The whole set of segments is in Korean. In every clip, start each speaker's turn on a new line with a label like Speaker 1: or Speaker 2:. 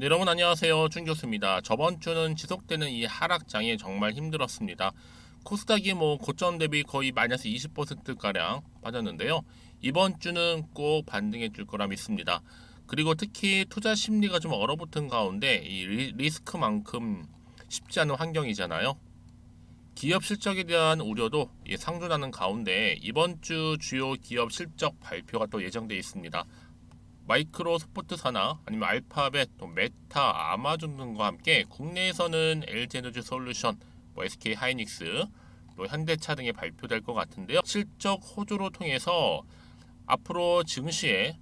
Speaker 1: 네, 여러분 안녕하세요. 준 교수입니다. 저번 주는 지속되는 이 하락장에 정말 힘들었습니다. 코스닥이 고점 대비 거의 마이너스 20%가량 빠졌는데요. 이번 주는 꼭 반등해 줄 거라 믿습니다. 그리고 특히 투자 심리가 좀 얼어붙은 가운데 이 리스크만큼 쉽지 않은 환경이잖아요. 기업 실적에 대한 우려도 상존하는 가운데 이번 주 주요 기업 실적 발표가 또 예정돼 있습니다. 마이크로소프트사나 아니면 알파벳, 또 메타, 아마존 등과 함께 국내에서는 LG에너지 솔루션, SK 하이닉스, 또 현대차 등이 발표될 것 같은데요. 실적 호조로 통해서 앞으로 증시에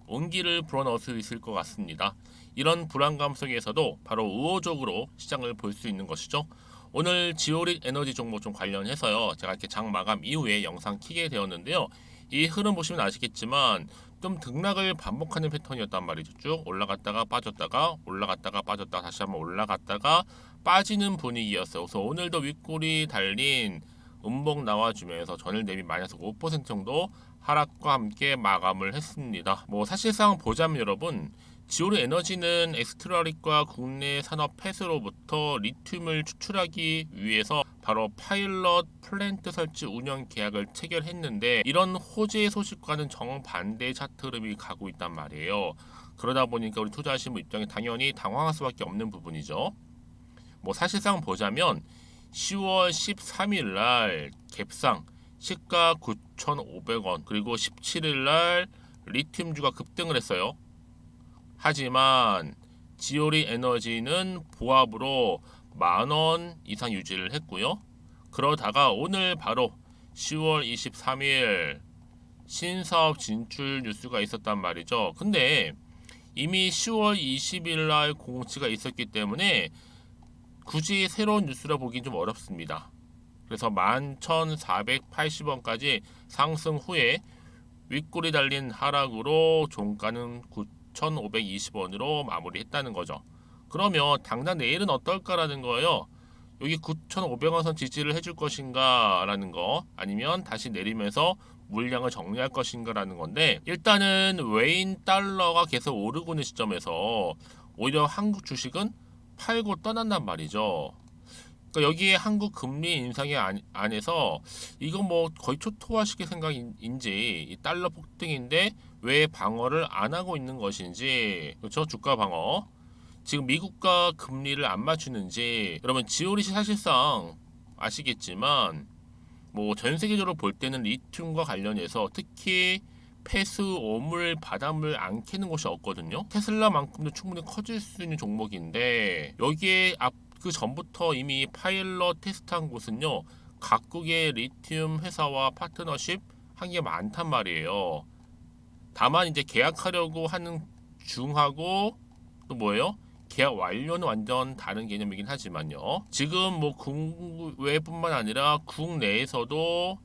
Speaker 1: 온기를 불어넣을 수 있을 것 같습니다. 이런 불안감 속에서도 바로 우호적으로 시장을 볼 수 있는 것이죠. 오늘 지오릿 에너지 종목 좀 관련해서요. 제가 이렇게 장 마감 이후에 영상 키게 되었는데요. 이 흐름 보시면 아시겠지만 좀 등락을 반복하는 패턴이었단 말이죠. 쭉 올라갔다가 빠졌다가 올라갔다가 빠졌다가 다시 한번 올라갔다가 빠지는 분위기였어요. 그래서 오늘도 윗골이 달린 음봉 나와주면서 전일 대비 마이너스 5% 정도 하락과 함께 마감을 했습니다. 사실상 보자면 여러분, 지오리 에너지는 엑스트라릭과 국내 산업 폐쇄로부터 리튬을 추출하기 위해서 바로 파일럿 플랜트 설치 운영 계약을 체결했는데, 이런 호재 소식과는 정반대의 차트 흐름이 가고 있단 말이에요. 그러다 보니까 우리 투자하시는 분 입장에 당연히 당황할 수밖에 없는 부분이죠. 사실상 보자면 10월 13일 날 갭상 시가 9,500원, 그리고 17일 날 리튬주가 급등을 했어요. 하지만 지오리 에너지는 보합으로 10,000원 이상 유지를 했고요. 그러다가 오늘 바로 10월 23일 신사업 진출 뉴스가 있었단 말이죠. 근데 이미 10월 20일 날 공지가 있었기 때문에 굳이 새로운 뉴스라 보긴 좀 어렵습니다. 그래서 11,480원까지 상승 후에 윗골이 달린 하락으로 종가는 9,520원으로 마무리했다는 거죠. 그러면 당장 내일은 어떨까라는 거예요. 여기 9,500원 선 지지를 해줄 것인가 라는 거, 아니면 다시 내리면서 물량을 정리할 것인가 라는 건데, 일단은 외인 달러가 계속 오르고 있는 시점에서 오히려 한국 주식은 팔고 떠난단 말이죠. 그러니까 여기에 한국 금리 인상의 안에서 이건 거의 초토화시킬 생각인지, 이 달러 폭등인데 왜 방어를 안 하고 있는 것인지, 그렇죠? 주가 방어. 지금 미국과 금리를 안 맞추는지. 여러분, 지오릿이 사실상 아시겠지만 전 세계적으로 볼 때는 리튬과 관련해서 특히 폐수, 오물, 바닷물 안 캐는 곳이 없거든요. 테슬라만큼도 충분히 커질 수 있는 종목인데, 여기에 그 전부터 이미 파일럿 테스트한 곳은요, 각국의 리튬 회사와 파트너십 한 게 많단 말이에요. 다만 이제 계약하려고 하는 중하고, 또 뭐예요? 계약 완료는 완전 다른 개념이긴 하지만요. 지금 국외뿐만 아니라 국내에서도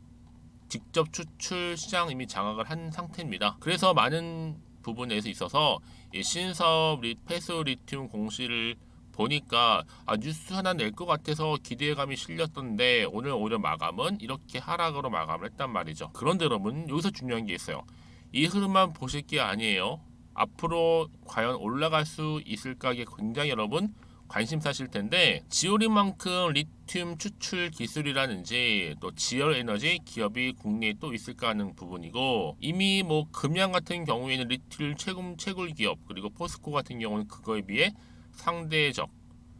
Speaker 1: 직접 추출 시장 이미 장악을 한 상태입니다. 그래서 많은 부분에서 있어서 이 신사업 폐수 리튬 공시를 보니까 뉴스 하나 낼 것 같아서 기대감이 실렸던데, 오늘 오히려 마감은 이렇게 하락으로 마감을 했단 말이죠. 그런데 여러분, 여기서 중요한 게 있어요. 이 흐름만 보실 게 아니에요. 앞으로 과연 올라갈 수 있을까에 굉장히 여러분 관심사실 텐데, 지오린만큼 리튬 추출 기술이라든지 또 지열 에너지 기업이 국내에 또 있을까 하는 부분이고, 이미 금양 같은 경우에는 리튬 채굴 기업, 그리고 포스코 같은 경우는 그거에 비해 상대적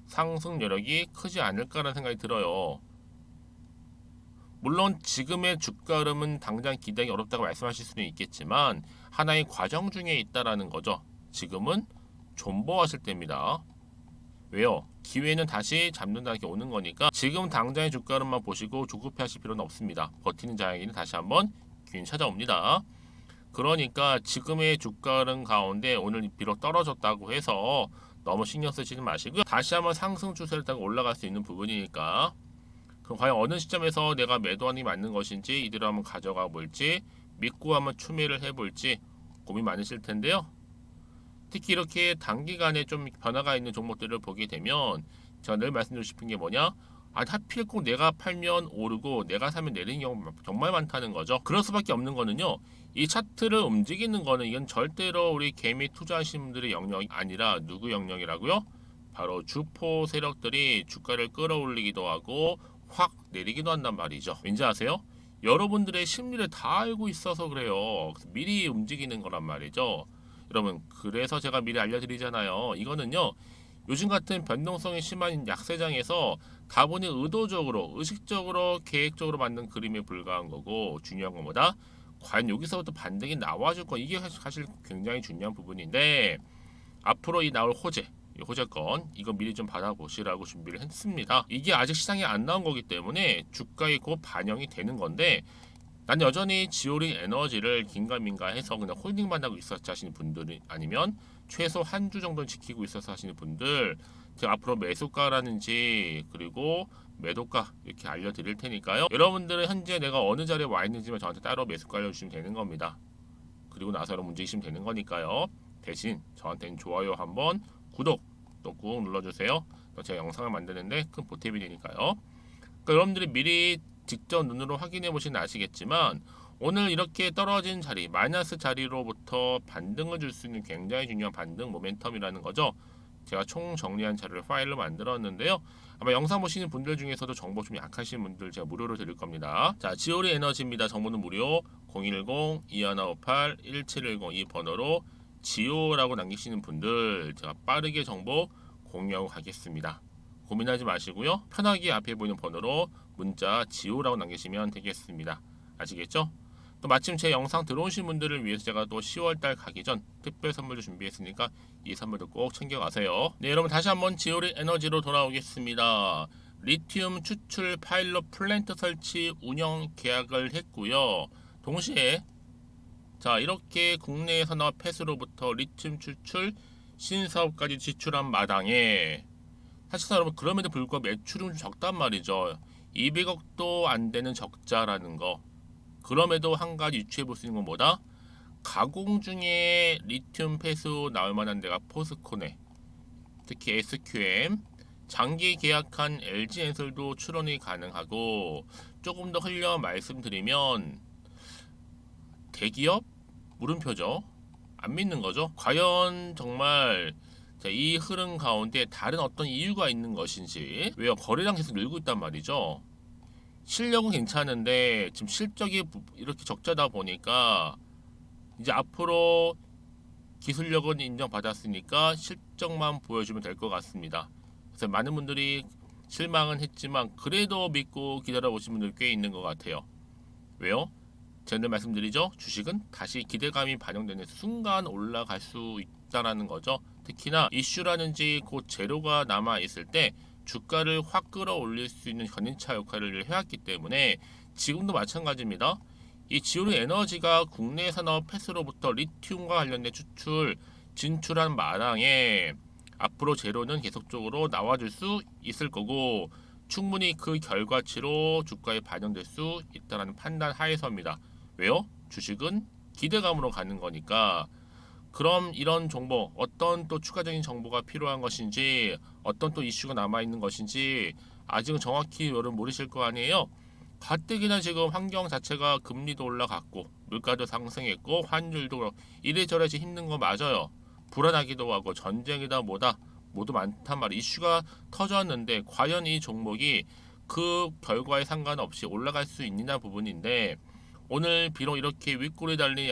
Speaker 1: 상승 여력이 크지 않을까라는 생각이 들어요. 물론 지금의 주가 흐름은 당장 기대하기 어렵다고 말씀하실 수는 있겠지만, 하나의 과정 중에 있다라는 거죠. 지금은 존버하실 때입니다. 왜요? 기회는 다시 잡는다는 게 오는 거니까 지금 당장의 주가 흐름만 보시고 조급해하실 필요는 없습니다. 버티는 자에게는 다시 한번 기회는 찾아옵니다. 그러니까 지금의 주가 흐름 가운데 오늘 비록 떨어졌다고 해서 너무 신경 쓰시지 마시고요. 다시 한번 상승 추세를 타고 올라갈 수 있는 부분이니까, 그럼 과연 어느 시점에서 내가 매도하는 게 맞는 것인지, 이대로 한번 가져가 볼지, 믿고 한번 추매를 해볼지 고민 많으실 텐데요. 특히 이렇게 단기간에 좀 변화가 있는 종목들을 보게 되면 제가 늘 말씀드리고 싶은 게 뭐냐, 하필 꼭 내가 팔면 오르고 내가 사면 내리는 경우가 정말 많다는 거죠. 그럴 수밖에 없는 거는요. 이 차트를 움직이는 거는 이건 절대로 우리 개미 투자하시는 분들의 영역이 아니라 누구 영역이라고요? 바로 주포 세력들이 주가를 끌어올리기도 하고 확 내리기도 한단 말이죠. 왠지 아세요? 여러분들의 심리를 다 알고 있어서 그래요. 미리 움직이는 거란 말이죠. 여러분, 그래서 제가 미리 알려드리잖아요. 이거는요. 요즘 같은 변동성이 심한 약세장에서 다분히 의도적으로, 의식적으로, 계획적으로 만든 그림에 불과한 거고, 중요한 건 뭐다? 과연 여기서부터 반등이 나와줄 거, 이게 사실 굉장히 중요한 부분인데, 앞으로 이 나올 호재, 이 호재권, 이거 미리 좀 받아보시라고 준비를 했습니다. 이게 아직 시장에 안 나온 거기 때문에 주가에 곧 반영이 되는 건데, 난 여전히 지오린 에너지를 긴가민가 해서 그냥 홀딩만 하고 있었지 하시는 분들이, 아니면 최소 한 주 정도는 지키고 있어서 하시는 분들, 제가 앞으로 매수가라든지 그리고 매도가 이렇게 알려드릴 테니까요. 여러분들은 현재 내가 어느 자리에 와 있는지만 저한테 따로 매수가 알려주시면 되는 겁니다. 그리고 나서 여러분 움직이시면 되는 거니까요. 대신 저한테는 좋아요 한번, 구독 또 꾹 눌러주세요. 또 제가 영상을 만드는데 큰 보탬이 되니까요. 그러니까 여러분들이 미리 직접 눈으로 확인해 보시면 아시겠지만, 오늘 이렇게 떨어진 자리, 마이너스 자리로부터 반등을 줄 수 있는 굉장히 중요한 반등 모멘텀이라는 거죠. 제가 총 정리한 자료를 파일로 만들었는데요. 아마 영상 보시는 분들 중에서도 정보 좀 약하신 분들 제가 무료로 드릴 겁니다. 자, 지오리 에너지입니다. 정보는 무료. 010-2158-1710 이 번호로 지오라고 남기시는 분들 제가 빠르게 정보 공유하고 가겠습니다. 고민하지 마시고요. 편하게 앞에 보이는 번호로 문자 지오라고 남기시면 되겠습니다. 아시겠죠? 또 마침 제 영상 들어오신 분들을 위해서 제가 또 10월달 가기 전 특별 선물도 준비했으니까 이 선물도 꼭 챙겨가세요. 네, 여러분 다시 한번 지오리 에너지로 돌아오겠습니다. 리튬 추출 파일럿 플랜트 설치 운영 계약을 했고요. 동시에 자, 이렇게 국내에서나 폐수로부터 리튬 추출 신사업까지 지출한 마당에, 사실상 여러분 그럼에도 불구하고 매출은 좀 적단 말이죠. 200억도 안 되는 적자라는 거. 그럼에도 한 가지 유추해 볼 수 있는 건 뭐다? 가공 중에 리튬 폐수 나올 만한 데가 포스코네, 특히 SQM, 장기 계약한 LG엔솔도 출원이 가능하고, 조금 더 흘려 말씀드리면 대기업 물음표죠. 안 믿는 거죠. 과연 정말 이 흐름 가운데 다른 어떤 이유가 있는 것인지. 왜요? 거래량 계속 늘고 있단 말이죠. 실력은 괜찮은데 지금 실적이 이렇게 적자다 보니까 이제 앞으로 기술력은 인정받았으니까 실적만 보여주면 될 것 같습니다. 그래서 많은 분들이 실망은 했지만 그래도 믿고 기다려 보신 분들 꽤 있는 것 같아요. 왜요? 제가 말씀드리죠. 주식은 다시 기대감이 반영되는 순간 올라갈 수 있다라는 거죠. 특히나 이슈라든지 곧 재료가 남아 있을 때 주가를 확 끌어올릴 수 있는 견인차 역할을 해왔기 때문에 지금도 마찬가지입니다. 이 지오리 에너지가 국내 산업 폐수로부터 리튬과 관련된 추출 진출한 마당에 앞으로 재료는 계속적으로 나와줄 수 있을 거고, 충분히 그 결과치로 주가에 반영될 수 있다는 판단 하에서입니다. 왜요? 주식은 기대감으로 가는 거니까. 그럼 이런 정보, 어떤 또 추가적인 정보가 필요한 것인지, 어떤 또 이슈가 남아있는 것인지 아직은 정확히 여러분 모르실 거 아니에요. 가뜩이나 지금 환경 자체가 금리도 올라갔고 물가도 상승했고 환율도 이래저래 힘든 거 맞아요. 불안하기도 하고 전쟁이다 뭐다 모두 많단 말이에요. 이슈가 터졌는데 과연 이 종목이 그 결과에 상관없이 올라갈 수 있느냐 부분인데, 오늘 비록 이렇게 윗골이 달린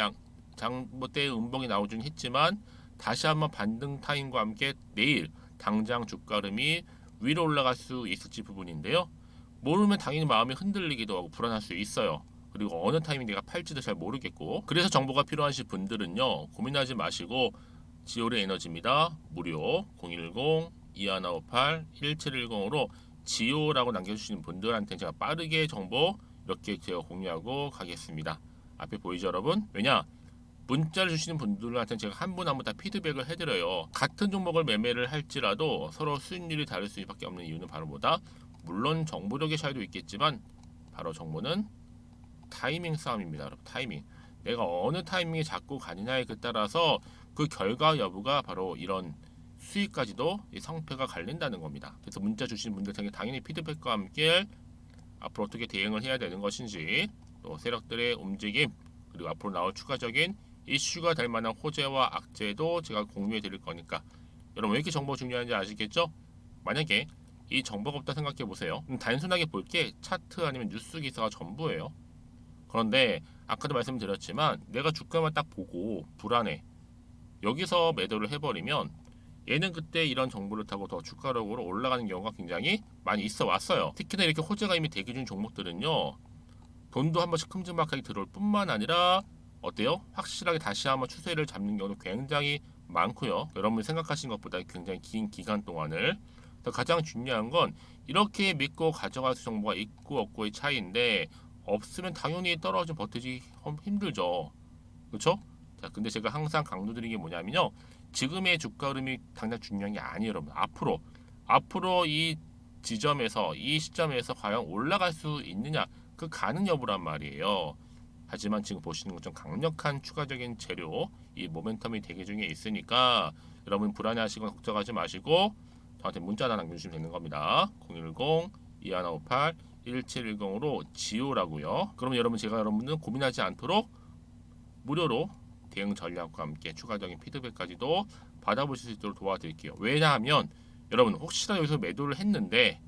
Speaker 1: 장보대 음봉이 나오긴 했지만 다시 한번 반등 타임과 함께 내일 당장 주가 흐름이 위로 올라갈 수 있을지 부분인데요. 모르면 당연히 마음이 흔들리기도 하고 불안할 수 있어요. 그리고 어느 타이밍 내가 팔지도 잘 모르겠고. 그래서 정보가 필요하신 분들은요, 고민하지 마시고 지오리 에너지입니다. 무료 010-2158-1710으로 지오라고 남겨주시는 분들한테 제가 빠르게 정보 이렇게 제가 공유하고 가겠습니다. 앞에 보이죠 여러분? 왜냐? 문자를 주시는 분들한테 제가 한 분 한 분 다 피드백을 해드려요. 같은 종목을 매매를 할지라도 서로 수익률이 다를 수밖에 없는 이유는 바로 뭐다? 물론 정보력의 차이도 있겠지만 바로 정보는 타이밍 싸움입니다. 여러분, 타이밍. 내가 어느 타이밍에 잡고 가느냐에 따라서 그 결과 여부가 바로 이런 수익까지도 이 성패가 갈린다는 겁니다. 그래서 문자 주신 분들에게 당연히 피드백과 함께 앞으로 어떻게 대응을 해야 되는 것인지, 또 세력들의 움직임, 그리고 앞으로 나올 추가적인 이슈가 될 만한 호재와 악재도 제가 공유해 드릴 거니까 여러분 왜 이렇게 정보 중요한지 아시겠죠? 만약에 이 정보가 없다 생각해 보세요. 단순하게 볼 게 차트 아니면 뉴스 기사가 전부예요. 그런데 아까도 말씀드렸지만 내가 주가만 딱 보고 불안해, 여기서 매도를 해버리면 얘는 그때 이런 정보를 타고 더 주가력으로 올라가는 경우가 굉장히 많이 있어 왔어요. 특히나 이렇게 호재가 이미 대기 중 종목들은요, 돈도 한 번씩 큼지막하게 들어올 뿐만 아니라 어때요? 확실하게 다시 한번 추세를 잡는 경우도 굉장히 많고요. 여러분이 생각하시는 것보다 굉장히 긴 기간 동안을. 가장 중요한 건 이렇게 믿고 가져갈 수 정보가 있고 없고의 차이인데, 없으면 당연히 떨어져 버티기 힘들죠. 그렇죠? 자, 근데 제가 항상 강조드리는 게 뭐냐면요, 지금의 주가 흐름이 당장 중요한 게 아니에요, 여러분. 앞으로 이 지점에서, 이 시점에서 과연 올라갈 수 있느냐, 그 가능 여부란 말이에요. 하지만 지금 보시는 것처럼 강력한 추가적인 재료, 이 모멘텀이 대기 중에 있으니까 여러분 불안해하시거나 걱정하지 마시고 저한테 문자 하나 남겨주시면 되는 겁니다. 010-2158-1710으로 지오라고요. 그럼 여러분, 제가 여러분들 고민하지 않도록 무료로 대응 전략과 함께 추가적인 피드백까지도 받아보실 수 있도록 도와드릴게요. 왜냐하면 여러분, 혹시나 여기서 매도를 했는데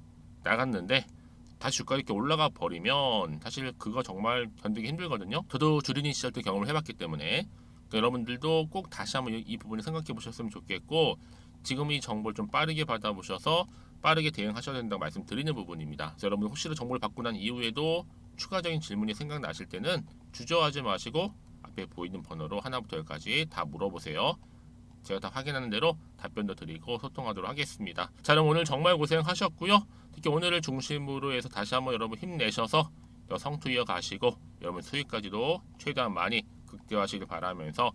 Speaker 1: 나갔는데 다시 주가 이렇게 올라가 버리면 사실 그거 정말 견디기 힘들거든요. 저도 주린이 시절 때 경험을 해봤기 때문에 여러분들도 꼭 다시 한번 이 부분을 생각해 보셨으면 좋겠고, 지금 이 정보를 좀 빠르게 받아보셔서 빠르게 대응하셔야 된다고 말씀드리는 부분입니다. 그래서 여러분 혹시나 정보를 받고 난 이후에도 추가적인 질문이 생각나실 때는 주저하지 마시고 앞에 보이는 번호로 하나부터 열까지 다 물어보세요. 제가 다 확인하는 대로 답변도 드리고 소통하도록 하겠습니다. 자, 그럼 오늘 정말 고생하셨고요. 특히 오늘을 중심으로 해서 다시 한번 여러분 힘내셔서 성투 이어가시고 여러분 수익까지도 최대한 많이 극대화하시길 바라면서,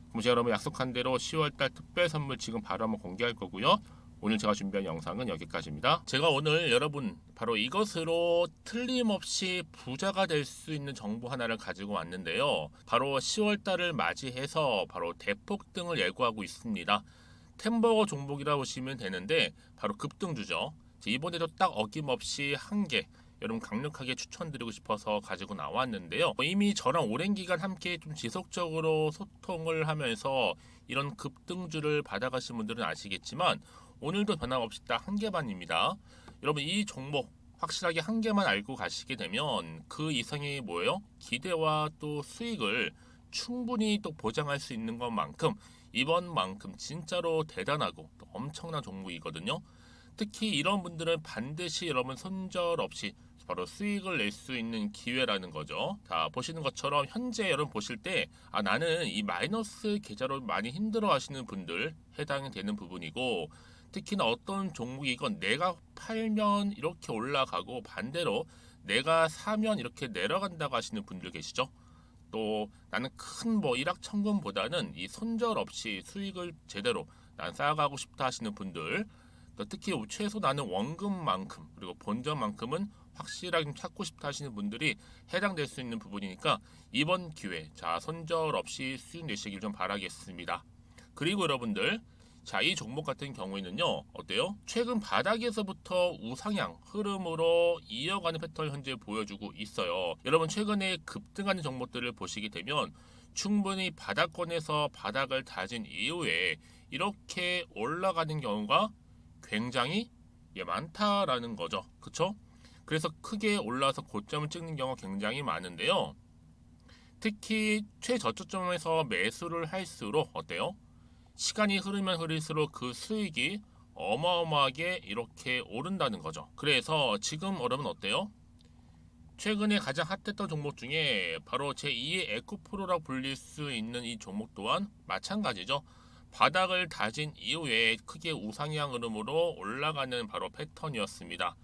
Speaker 1: 그럼 제가 여러분 약속한 대로 10월달 특별 선물 지금 바로 한번 공개할 거고요. 오늘 제가 준비한 영상은 여기까지입니다. 제가 오늘 여러분 바로 이것으로 틀림없이 부자가 될 수 있는 정보 하나를 가지고 왔는데요. 바로 10월달을 맞이해서 바로 대폭등을 예고하고 있습니다. 템버거 종목이라 보시면 되는데 바로 급등주죠. 이번에도 딱 어김없이 한 개 여러분 강력하게 추천드리고 싶어서 가지고 나왔는데요. 이미 저랑 오랜 기간 함께 좀 지속적으로 소통을 하면서 이런 급등주를 받아가신 분들은 아시겠지만 오늘도 변함없이 딱 한 개만입니다. 여러분 이 종목 확실하게 한 개만 알고 가시게 되면 그 이상이 뭐예요? 기대와 또 수익을 충분히 또 보장할 수 있는 것만큼 이번만큼 진짜로 대단하고 또 엄청난 종목이거든요. 특히 이런 분들은 반드시 여러분 손절 없이 바로 수익을 낼 수 있는 기회라는 거죠. 자, 보시는 것처럼 현재 여러분 보실 때 나는 이 마이너스 계좌로 많이 힘들어 하시는 분들 해당이 되는 부분이고, 특히나 어떤 종목이건 내가 팔면 이렇게 올라가고 반대로 내가 사면 이렇게 내려간다고 하시는 분들 계시죠. 또 나는 큰 뭐 일확천금보다는 이 손절 없이 수익을 제대로 난 쌓아가고 싶다 하시는 분들, 또 특히 최소 나는 원금만큼 그리고 본전만큼은 확실하게 좀 찾고 싶다 하시는 분들이 해당될 수 있는 부분이니까 이번 기회 자 손절 없이 수익 내시길 좀 바라겠습니다. 그리고 여러분들, 자, 이 종목 같은 경우에는요, 어때요? 최근 바닥에서부터 우상향 흐름으로 이어가는 패턴을 현재 보여주고 있어요. 여러분 최근에 급등하는 종목들을 보시게 되면 충분히 바닥권에서 바닥을 다진 이후에 이렇게 올라가는 경우가 굉장히 많다라는 거죠. 그쵸? 그래서 크게 올라서 고점을 찍는 경우가 굉장히 많은데요. 특히 최저점에서 매수를 할수록 어때요? 시간이 흐르면 흐를수록 그 수익이 어마어마하게 이렇게 오른다는 거죠. 그래서 지금 여러분 어때요? 최근에 가장 핫했던 종목 중에 바로 제2의 에코프로라고 불릴 수 있는 이 종목 또한 마찬가지죠. 바닥을 다진 이후에 크게 우상향 흐름으로 올라가는 바로 패턴이었습니다.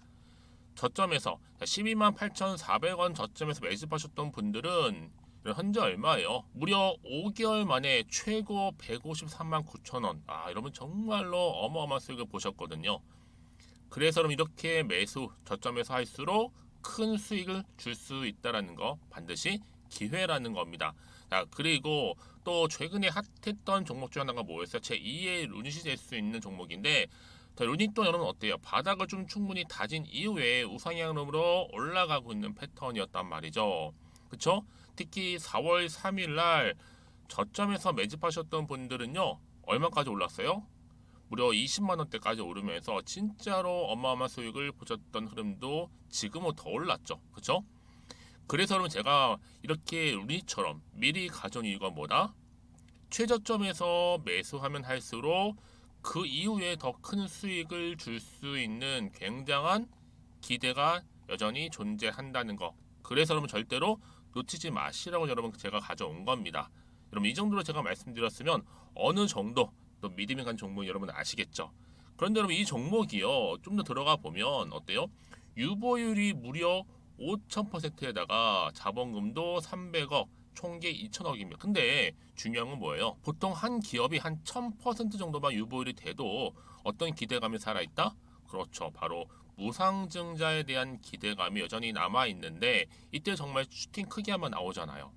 Speaker 1: 저점에서 128,400원 저점에서 매집하셨던 분들은 현재 얼마예요? 무려 5개월 만에 최고 153만 9천원. 여러분 정말로 어마어마한 수익을 보셨거든요. 그래서 여러분 이렇게 매수 저점에서 할수록 큰 수익을 줄 수 있다는 거 반드시 기회라는 겁니다. 자, 그리고 또 최근에 핫했던 종목 중 하나가 뭐였어요? 제2의 루닛이 될 수 있는 종목인데, 자, 루닛도 여러분 어때요? 바닥을 좀 충분히 다진 이후에 우상향으로 올라가고 있는 패턴이었단 말이죠. 그쵸? 특히 4월 3일 날 저점에서 매집하셨던 분들은요, 얼마까지 올랐어요? 무려 20만 원대까지 오르면서 진짜로 어마어마한 수익을 보셨던 흐름도 지금은 더 올랐죠. 그쵸? 그래서 여러분 제가 이렇게 루닛처럼 미리 가져온 이유가 뭐다? 최저점에서 매수하면 할수록 그 이후에 더 큰 수익을 줄 수 있는 굉장한 기대가 여전히 존재한다는 거. 그래서 여러분 절대로 놓치지 마시라고 여러분 제가 가져온 겁니다. 여러분 이 정도로 제가 말씀드렸으면 어느 정도 또 믿음이 간 종목 여러분 아시겠죠? 그런데 여러분 이 종목이요 좀 더 들어가 보면 어때요? 유보율이 무려 5,000%에다가 자본금도 300억, 총계 2천억입니다. 근데 중요한 건 뭐예요? 보통 한 기업이 한 1000% 정도만 유보율이 돼도 어떤 기대감이 살아있다? 그렇죠. 바로 무상증자에 대한 기대감이 여전히 남아있는데 이때 정말 슈팅 크게 한번 나오잖아요.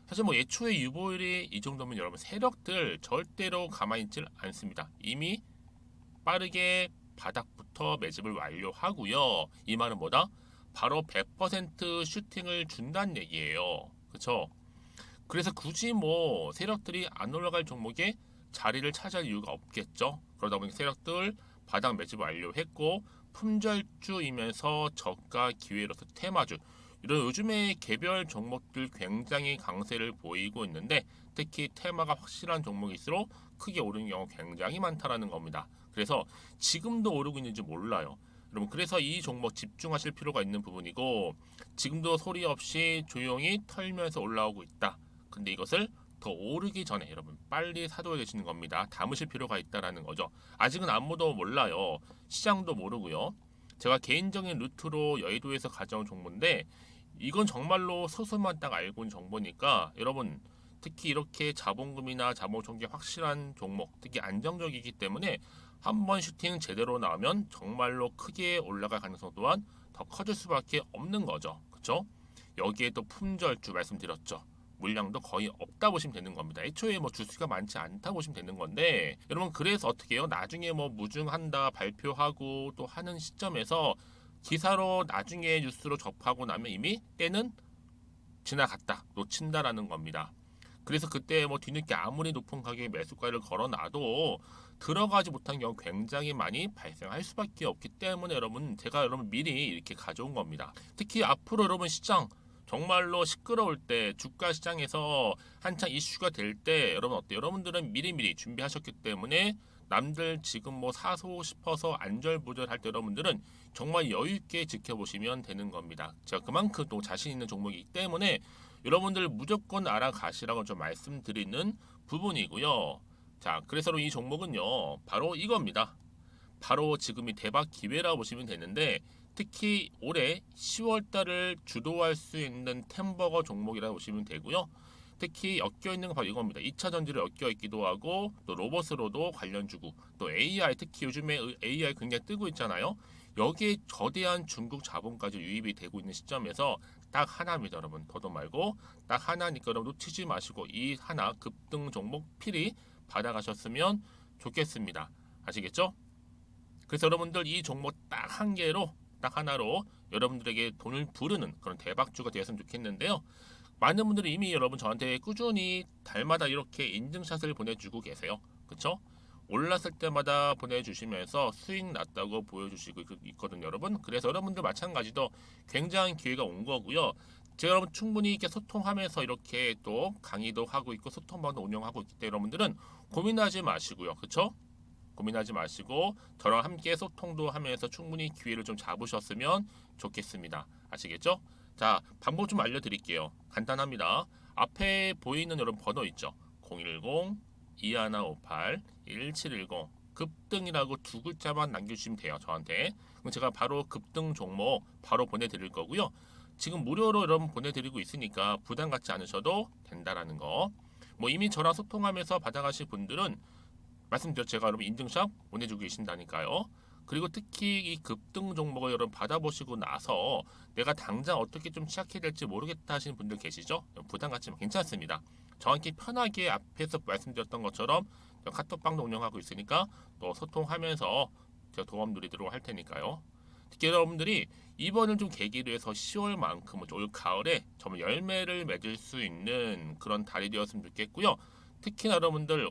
Speaker 1: 사실 뭐 예초에 유보율이 이 정도면 여러분 세력들 절대로 가만히 있질 않습니다. 이미 빠르게 바닥부터 매집을 완료하고요. 이 말은 뭐다? 바로 100% 슈팅을 준다는 얘기예요. 그렇죠? 그래서 굳이 뭐 세력들이 안 올라갈 종목에 자리를 차지할 이유가 없겠죠. 그러다 보니 세력들 바닥 매집 완료했고 품절주이면서 저가 기회로서 테마주 이런 요즘에 개별 종목들 굉장히 강세를 보이고 있는데 특히 테마가 확실한 종목일수록 크게 오르는 경우 굉장히 많다라는 겁니다. 그래서 지금도 오르고 있는지 몰라요. 여러분 그래서 이 종목 집중하실 필요가 있는 부분이고 지금도 소리 없이 조용히 털면서 올라오고 있다. 근데 이것을 더 오르기 전에 여러분 빨리 사둬야 되시는 겁니다. 담으실 필요가 있다라는 거죠. 아직은 아무도 몰라요. 시장도 모르고요. 제가 개인적인 루트로 여의도에서 가져온 정보인데 이건 정말로 소수만 딱 알고 있는 정보니까 여러분 특히 이렇게 자본금이나 자본총계 확실한 종목 특히 안정적이기 때문에 한번 슈팅 제대로 나오면 정말로 크게 올라갈 가능성 또한 더 커질 수밖에 없는 거죠. 그렇죠? 여기에 또 품절주 말씀드렸죠. 물량도 거의 없다 보시면 되는 겁니다. 애초에 뭐 주수가 많지 않다 보시면 되는 건데 여러분 그래서 어떻게 해요? 나중에 뭐 무증한다 발표하고 또 하는 시점에서 기사로 나중에 뉴스로 접하고 나면 이미 때는 지나갔다 놓친다라는 겁니다. 그래서 그때 뭐 뒤늦게 아무리 높은 가격에 매수가를 걸어놔도 들어가지 못한 경우 굉장히 많이 발생할 수밖에 없기 때문에 여러분 제가 여러분 미리 이렇게 가져온 겁니다. 특히 앞으로 여러분 시장 정말로 시끄러울 때 주가 시장에서 한창 이슈가 될 때 여러분 어때요? 여러분들은 미리미리 준비하셨기 때문에 남들 지금 뭐 사고 싶어서 안절부절할 때 여러분들은 정말 여유 있게 지켜보시면 되는 겁니다. 제가 그만큼 또 자신 있는 종목이기 때문에 여러분들 무조건 알아가시라고 좀 말씀드리는 부분이고요. 자, 그래서 이 종목은요, 바로 이겁니다. 바로 지금이 대박 기회라고 보시면 되는데 특히 올해 10월 달을 주도할 수 있는 템버거 종목이라고 보시면 되고요. 특히 엮여 있는 건 바로 이겁니다. 2차 전지를 엮여 있기도 하고 또 로봇으로도 관련 주고 또 AI 특히 요즘에 AI 굉장히 뜨고 있잖아요. 여기에 거대한 중국 자본까지 유입이 되고 있는 시점에서 딱 하나입니다, 여러분. 더도 말고 딱 하나니까 여러분 놓치지 마시고 이 하나 급등 종목 필히 받아가셨으면 좋겠습니다. 아시겠죠? 그래서 여러분들 이 종목 딱 한 개로 딱 하나로 여러분들에게 돈을 부르는 그런 대박주가 되었으면 좋겠는데요. 많은 분들이 이미 여러분 저한테 꾸준히 달마다 이렇게 인증샷을 보내주고 계세요. 그쵸? 올랐을 때마다 보내주시면서 수익 났다고 보여주시고 있거든요, 여러분. 그래서 여러분들 마찬가지도 굉장한 기회가 온 거고요. 제가 여러분 충분히 이렇게 소통하면서 이렇게 또 강의도 하고 있고 소통방도 운영하고 있기 때문에 여러분들은 고민하지 마시고요. 그쵸? 고민하지 마시고 저랑 함께 소통도 하면서 충분히 기회를 좀 잡으셨으면 좋겠습니다. 아시겠죠? 자, 방법 좀 알려드릴게요. 간단합니다. 앞에 보이는 여러분 번호 있죠? 010-2158-1710 급등이라고 두 글자만 남겨주시면 돼요. 저한테. 그럼 제가 바로 급등 종목 바로 보내드릴 거고요. 지금 무료로 여러분 보내드리고 있으니까 부담 갖지 않으셔도 된다라는 거. 뭐 이미 저랑 소통하면서 받아가실 분들은 말씀드렸죠. 제가 여러분 인증샷 보내주고 계신다니까요. 그리고 특히 이 급등 종목을 여러분 받아보시고 나서 내가 당장 어떻게 좀 시작해야 될지 모르겠다 하시는 분들 계시죠? 부담 갖지 괜찮습니다. 정확히 편하게 앞에서 말씀드렸던 것처럼 카톡방도 운영하고 있으니까 또 소통하면서 제가 도움 드리도록 할 테니까요. 특히 여러분들이 이번을 좀 계기로 해서 10월만큼은 올 가을에 정말 열매를 맺을 수 있는 그런 달이 되었으면 좋겠고요. 특히나 여러분들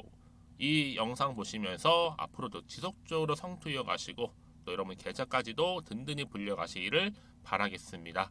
Speaker 1: 이 영상 보시면서 앞으로도 지속적으로 성투 이어가시고 또 여러분 계좌까지도 든든히 불려가시기를 바라겠습니다.